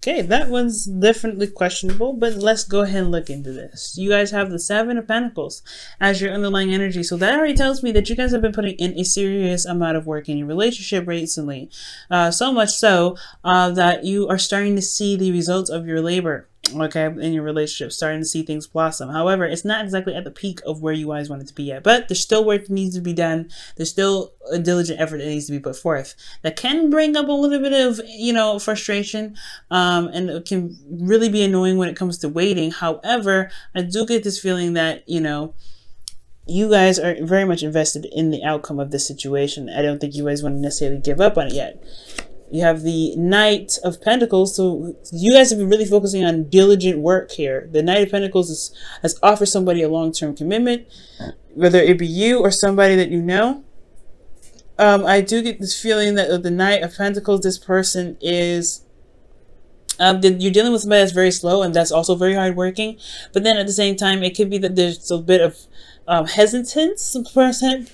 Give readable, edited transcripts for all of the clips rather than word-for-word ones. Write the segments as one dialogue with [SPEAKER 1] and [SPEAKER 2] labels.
[SPEAKER 1] Okay, that one's definitely questionable, but let's go ahead and look into this. You guys have the Seven of Pentacles as your underlying energy, so that already tells me that you guys have been putting in a serious amount of work in your relationship recently. So much so that you are starting to see the results of your labor. Okay, in your relationship, starting to see things blossom. However, it's not exactly at the peak of where you guys want it to be yet, but there's still work that needs to be done. There's still a diligent effort that needs to be put forth. That can bring up a little bit of, frustration, and it can really be annoying when it comes to waiting. However, I do get this feeling that, you guys are very much invested in the outcome of this situation. I don't think you guys want to necessarily give up on it yet. You have the Knight of Pentacles, so you guys have been really focusing on diligent work here. The Knight of Pentacles has offered somebody a long-term commitment, whether it be you or somebody that you know. I do get this feeling that the Knight of Pentacles, this person is... you're dealing with somebody that's very slow and that's also very hardworking. But then at the same time, it could be that there's a bit of hesitance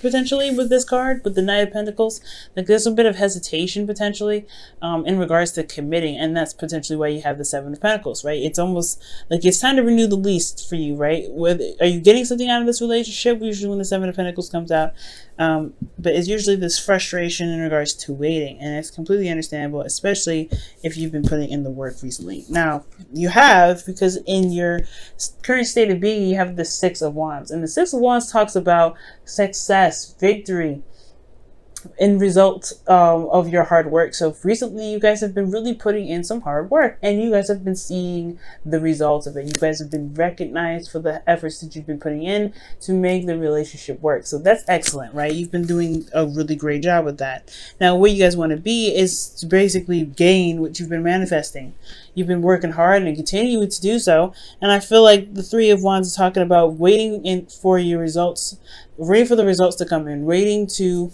[SPEAKER 1] potentially with this card, with the Knight of Pentacles. Like there's a bit of hesitation potentially in regards to committing, and that's potentially why you have the Seven of Pentacles, right? It's almost like it's time to renew the lease for you, right? Are you getting something out of this relationship? Usually when the Seven of Pentacles comes out, but it's usually this frustration in regards to waiting, and it's completely understandable, especially if you've been putting in the work recently. Now you have, because in your current state of being, you have the Six of Wands, and the Six of Wands talks about success, victory, in result of your hard work. So recently you guys have been really putting in some hard work, and you guys have been seeing the results of it. You guys have been recognized for the efforts that you've been putting in to make the relationship work. So that's excellent, right? You've been doing a really great job with that. Now where you guys want to be is to basically gain what you've been manifesting. You've been working hard and continue to do so, and I feel like the Three of Wands is talking about waiting for your results, waiting for the results to come in, waiting to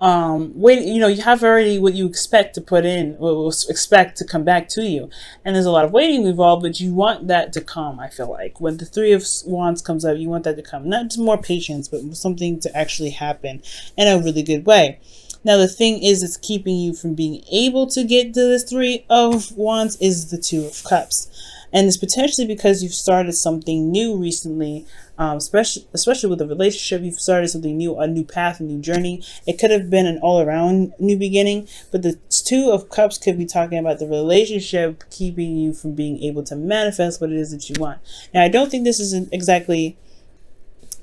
[SPEAKER 1] you have already what you expect to put in, or expect to come back to you, and there's a lot of waiting involved, but you want that to come. I feel like when the Three of Wands comes up, you want that to come, not just more patience, but something to actually happen in a really good way. Now the thing is, it's keeping you from being able to get to this Three of Wands is the Two of Cups. And it's potentially because you've started something new recently, especially with a relationship. You've started something new, a new path, a new journey. It could have been an all-around new beginning, but the Two of Cups could be talking about the relationship keeping you from being able to manifest what it is that you want. Now, I don't think this is exactly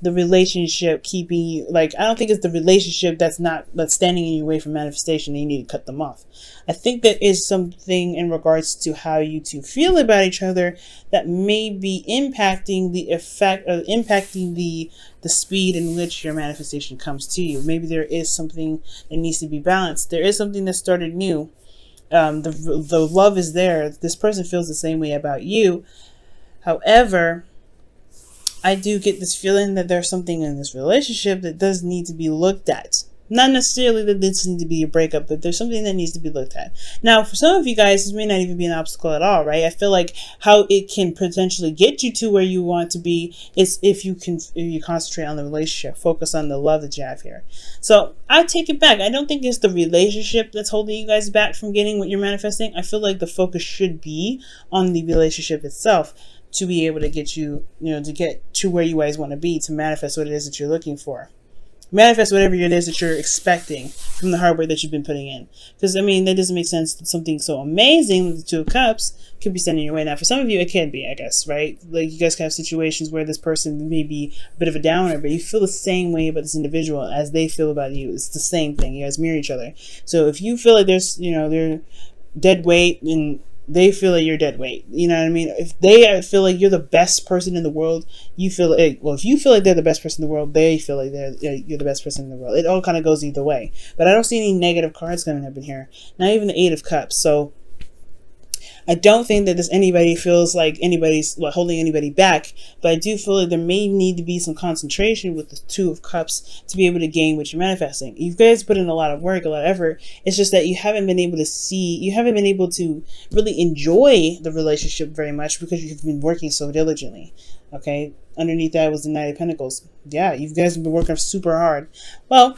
[SPEAKER 1] the relationship keeping you, like, I don't think it's the relationship that's standing in your way for manifestation and you need to cut them off. I think there is something in regards to how you two feel about each other that may be impacting the effect, or impacting the speed in which your manifestation comes to you. Maybe there is something that needs to be balanced. There is something that started new. The love is there. This person feels the same way about you. However, I do get this feeling that there's something in this relationship that does need to be looked at. Not necessarily that this needs to be a breakup, but there's something that needs to be looked at. Now, for some of you guys, this may not even be an obstacle at all, right? I feel like how it can potentially get you to where you want to be is if you concentrate on the relationship, focus on the love that you have here. So I take it back. I don't think it's the relationship that's holding you guys back from getting what you're manifesting. I feel like the focus should be on the relationship itself, to be able to get you, to get to where you guys want to be, to manifest what it is that you're looking for. Manifest whatever it is that you're expecting from the hard work that you've been putting in. Because, I mean, that doesn't make sense that something so amazing with the Two of Cups could be standing in your way. Now, for some of you, it can be, I guess, right? Like, you guys can have situations where this person may be a bit of a downer, but you feel the same way about this individual as they feel about you. It's the same thing. You guys mirror each other. So if you feel like there's, they're dead weight and they feel like you're dead weight. You know what I mean? If they feel like you're the best person in the world, you feel like, well, if you feel like they're the best person in the world, they feel like you're the best person in the world. It all kind of goes either way. But I don't see any negative cards coming up in here. Not even the Eight of Cups. So I don't think that anybody feels like anybody's holding anybody back, but I do feel like there may need to be some concentration with the Two of Cups to be able to gain what you're manifesting. You guys put in a lot of work, a lot of effort. It's just that you haven't been able to really enjoy the relationship very much because you've been working so diligently. Okay, underneath that was the Knight of Pentacles. Yeah, you guys have been working super hard. Well,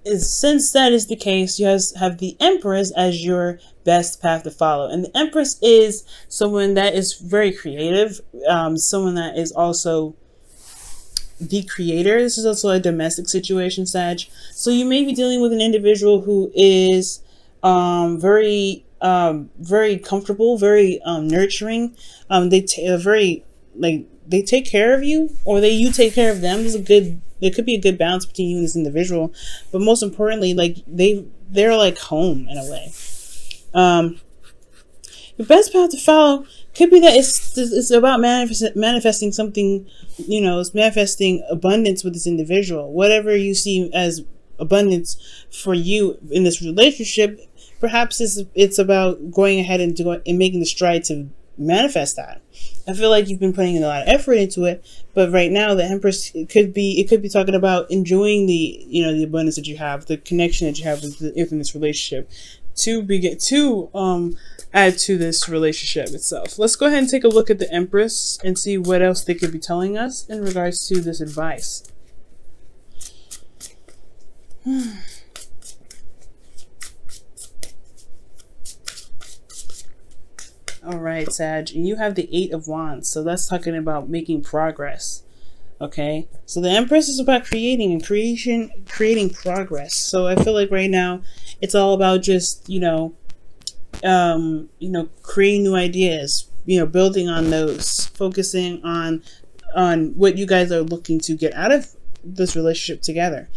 [SPEAKER 1] since that is the case, you have the Empress as your best path to follow. And the Empress is someone that is very creative, someone that is also the creator. This is also a domestic situation, Sag. So you may be dealing with an individual who is very comfortable, very nurturing. They take care of you, or you take care of them. There could be a good balance between you and this individual, but most importantly, like they're like home in a way. The best path to follow could be that it's about manifesting something, it's manifesting abundance with this individual. Whatever you see as abundance for you in this relationship, perhaps it's about going ahead and making the stride to manifest that. I feel like you've been putting a lot of effort into it, but right now the Empress, it could be talking about enjoying the abundance that you have, the connection that you have within this relationship, to add to this relationship itself. Let's go ahead and take a look at the Empress and see what else they could be telling us in regards to this advice. All right, Sag, and you have the Eight of Wands, so that's talking about making progress. Okay, so the Empress is about creating progress. So I feel like right now it's all about just creating new ideas, building on those, focusing on what you guys are looking to get out of this relationship together.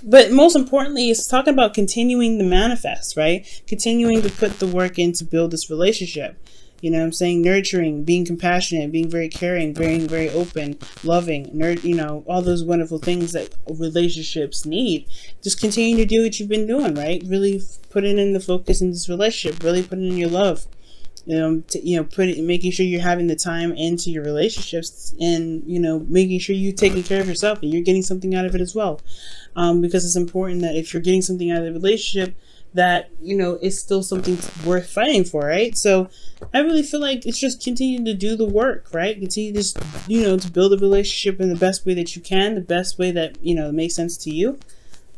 [SPEAKER 1] But most importantly, it's talking about continuing to manifest, right? Continuing to put the work in to build this relationship. You know what I'm saying? Nurturing, being compassionate, being very caring, being very open, loving, all those wonderful things that relationships need. Just continue to do what you've been doing, right? Really putting in the focus in this relationship, really putting in your love. Making sure you're having the time into your relationships, and making sure you're taking care of yourself and you're getting something out of it as well, because it's important that if you're getting something out of the relationship, that it's still something worth fighting for, right? So I really feel like it's just continue to do the work, right? Continue just to build a relationship in the best way that you can, the best way that makes sense to you.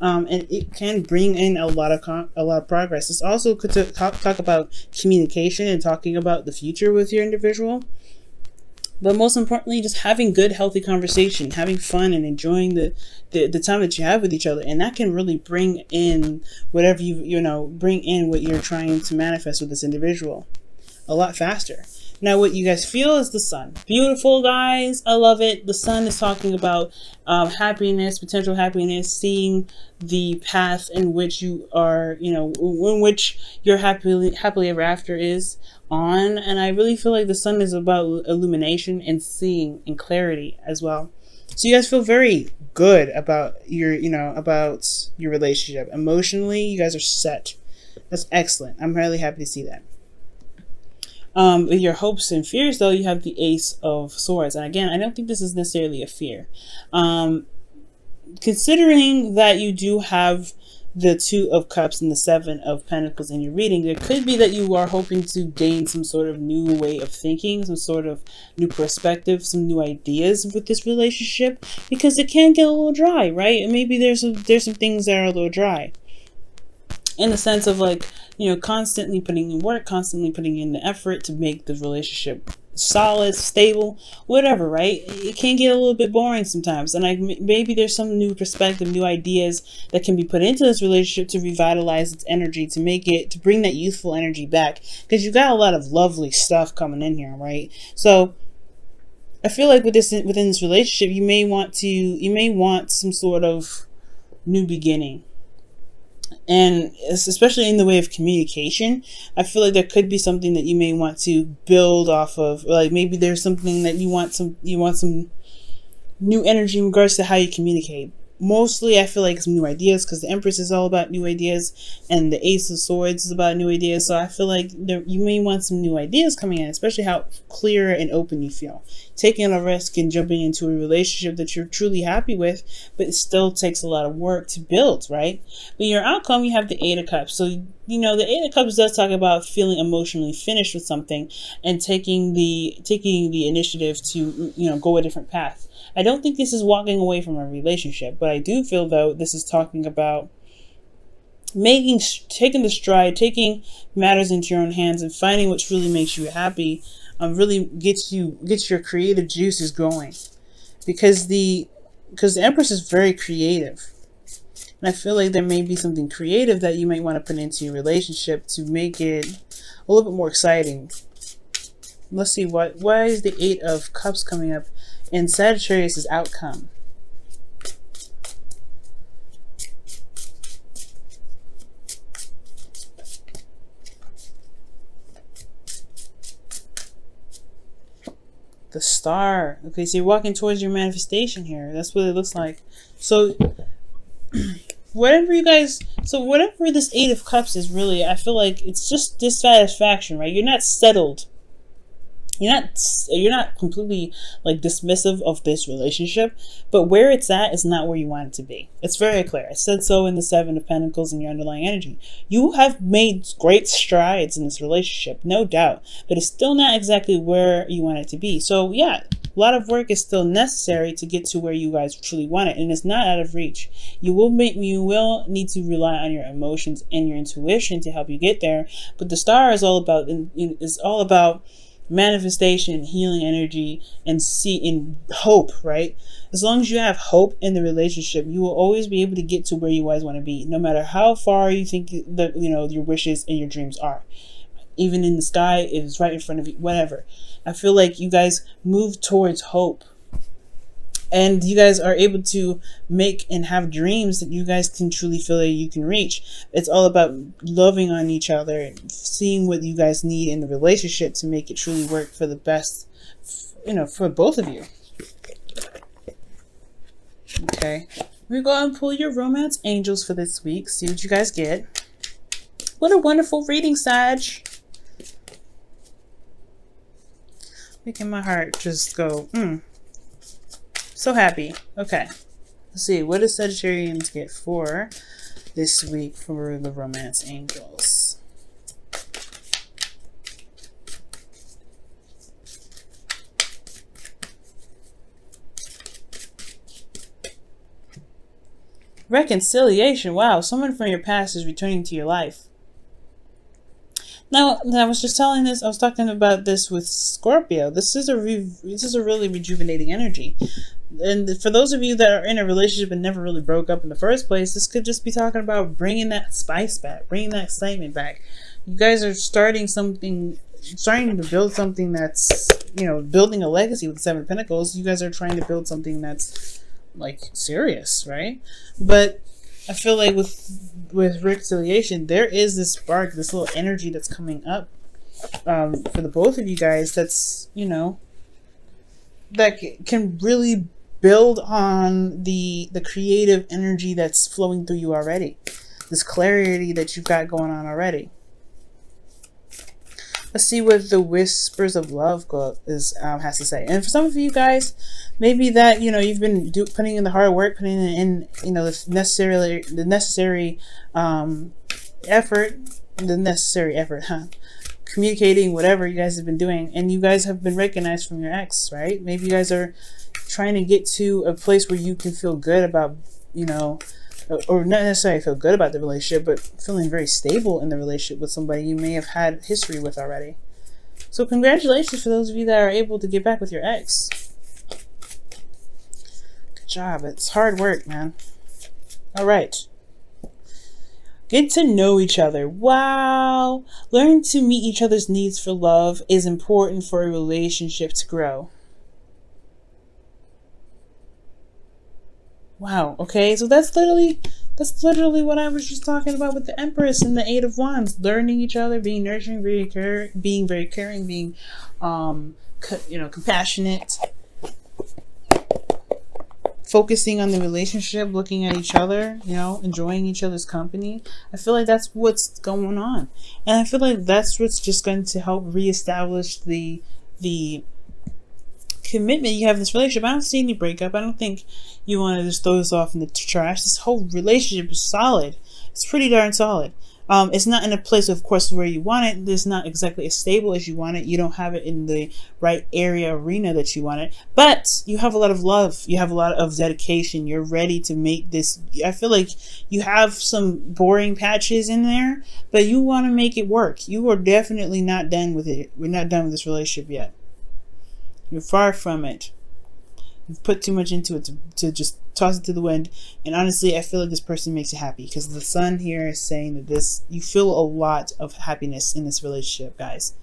[SPEAKER 1] And it can bring in a lot of progress. It's also good to talk about communication and talking about the future with your individual. But most importantly, just having good, healthy conversation, having fun, and enjoying the time that you have with each other. And that can really bring in whatever bring in what you're trying to manifest with this individual a lot faster. Now, what you guys feel is the Sun. Beautiful, guys. I love it. The Sun is talking about happiness, potential happiness, seeing the path in which you are, in which your happily ever after is on. And I really feel like the Sun is about illumination and seeing and clarity as well. So you guys feel very good about your relationship. Emotionally, you guys are set. That's excellent. I'm really happy to see that. With your hopes and fears, though, you have the Ace of Swords. And again, I don't think this is necessarily a fear. Considering that you do have the Two of Cups and the Seven of Pentacles in your reading, there could be that you are hoping to gain some sort of new way of thinking, some sort of new perspective, some new ideas with this relationship, because it can get a little dry, right? And maybe there's some things that are a little dry, in the sense of constantly putting in work, constantly putting in the effort to make the relationship solid, stable, whatever, right? It can get a little bit boring sometimes. And maybe there's some new perspective, new ideas that can be put into this relationship to revitalize its energy, to bring that youthful energy back. Because you've got a lot of lovely stuff coming in here, right? So I feel like within this relationship, you may want some sort of new beginning. And especially in the way of communication, I feel like there could be something that you may want to build off of. Like maybe there's something that you want some new energy in regards to how you communicate. Mostly, I feel like some new ideas, because the Empress is all about new ideas, and the Ace of Swords is about new ideas. So I feel like you may want some new ideas coming in, especially how clear and open you feel. Taking a risk and jumping into a relationship that you're truly happy with, but it still takes a lot of work to build, right? But your outcome, you have the Eight of Cups. So, the Eight of Cups does talk about feeling emotionally finished with something and taking the initiative to, go a different path. I don't think this is walking away from a relationship, but I do feel though this is talking about taking the stride, taking matters into your own hands, and finding what really makes you happy. Really gets your creative juices going, because the Empress is very creative, and I feel like there may be something creative that you might want to put into your relationship to make it a little bit more exciting. Let's see, why is the Eight of Cups coming up in Sagittarius' outcome? The Star. Okay, so you're walking towards your manifestation here. That's what it looks like. So whatever this Eight of Cups is, really, I feel like it's just dissatisfaction, right? You're not settled. You're not completely like dismissive of this relationship, but where it's at is not where you want it to be. It's very clear. I said so in the Seven of Pentacles in your underlying energy. You have made great strides in this relationship, no doubt, but it's still not exactly where you want it to be. So yeah, a lot of work is still necessary to get to where you guys truly want it, and it's not out of reach. You will need to rely on your emotions and your intuition to help you get there. But the Star is all about manifestation, healing energy, and in hope, right? As long as you have hope in the relationship, you will always be able to get to where you guys want to be, no matter how far you think that your wishes and your dreams are. Even in the sky, it is right in front of you, whatever. I feel like you guys move towards hope, and you guys are able to make and have dreams that you guys can truly feel that you can reach. It's all about loving on each other and seeing what you guys need in the relationship to make it truly work for the best, for both of you. Okay. We go and pull your romance angels for this week. See what you guys get. What a wonderful reading, Sag. Making my heart just go, So happy. Okay. Let's see. What does Sagittarians get for this week for the romance angels? Reconciliation. Wow. Someone from your past is returning to your life. Now, I was talking about this with Scorpio. This is a really rejuvenating energy. And for those of you that are in a relationship and never really broke up in the first place, this could just be talking about bringing that spice back, bringing that excitement back. You guys are starting to build something that's, building a legacy with the Seven of Pentacles. You guys are trying to build something that's like serious, right? But I feel like with reconciliation, there is this spark, this little energy that's coming up for the both of you guys. That's that can really build on the creative energy that's flowing through you already. This clarity that you've got going on already. Let's see what the Whispers of Love has to say. And for some of you guys, maybe that you've been putting in the hard work, putting in the necessary effort, communicating whatever you guys have been doing, and you guys have been recognized from your ex, right? Maybe you guys are trying to get to a place where you can feel good about, or not necessarily feel good about the relationship, but feeling very stable in the relationship with somebody you may have had history with already. So congratulations for those of you that are able to get back with your ex. Good job. It's hard work, man. All right. Get to know each other. Wow. Learn to meet each other's needs for love is important for a relationship to grow. Wow. Okay, so that's literally what I was just talking about with the Empress and the Eight of Wands. Learning each other, being nurturing, being very caring, being compassionate, focusing on the relationship, looking at each other, enjoying each other's company. I feel like that's what's going on, and I feel like that's what's just going to help reestablish the commitment you have in this relationship. I don't see any breakup. I don't think you want to just throw this off in the trash. This whole relationship is solid. It's pretty darn solid. It's not in a place, of course, where you want it. It's not exactly as stable as you want it. You don't have it in the right arena that you want it. But you have a lot of love. You have a lot of dedication. You're ready to make this. I feel like you have some boring patches in there, but you want to make it work. You are definitely not done with it. We're not done with this relationship yet. You're far from it. You've put too much into it to just toss it to the wind. And honestly, I feel like this person makes you happy, because the sun here is saying that you feel a lot of happiness in this relationship, guys.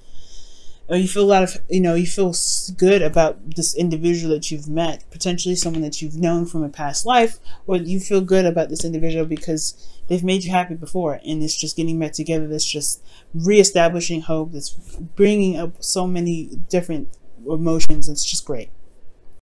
[SPEAKER 1] Or you feel a lot of, you feel good about this individual that you've met, potentially someone that you've known from a past life, or you feel good about this individual because they've made you happy before, and it's just getting back together. That's just reestablishing hope. That's bringing up so many different emotions. It's just great.